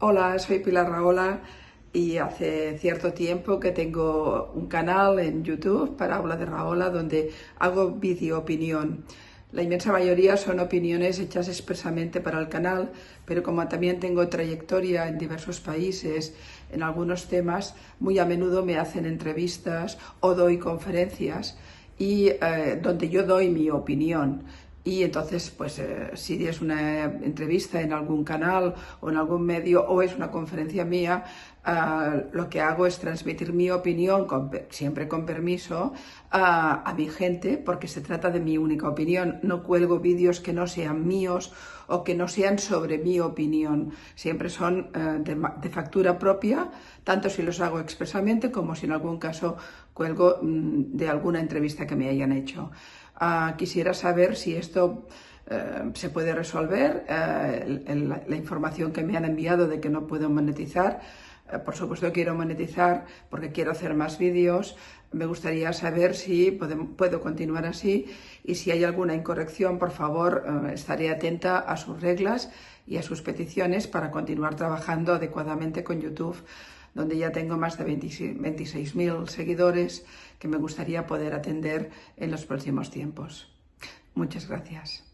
Hola, soy Pilar Rahola y hace cierto tiempo que tengo un canal en YouTube para Habla de Rahola donde hago vídeo opinión. La inmensa mayoría son opiniones hechas expresamente para el canal, pero como también tengo trayectoria en diversos países en algunos temas, muy a menudo me hacen entrevistas o doy conferencias y donde yo doy mi opinión. Y entonces, pues si es una entrevista en algún canal o en algún medio o es una conferencia mía, lo que hago es transmitir mi opinión, siempre con permiso, a mi gente, porque se trata de mi única opinión. No cuelgo vídeos que no sean míos o que no sean sobre mi opinión. Siempre son de factura propia, tanto si los hago expresamente como si en algún caso cuelgo de alguna entrevista que me hayan hecho. Quisiera saber si esto se puede resolver, la información que me han enviado de que no puedo monetizar. Por supuesto quiero monetizar porque quiero hacer más vídeos. Me gustaría saber si puedo continuar así y si hay alguna incorrección, por favor, estaré atenta a sus reglas y a sus peticiones para continuar trabajando adecuadamente con YouTube, donde ya tengo más de 26.000 seguidores que me gustaría poder atender en los próximos tiempos. Muchas gracias.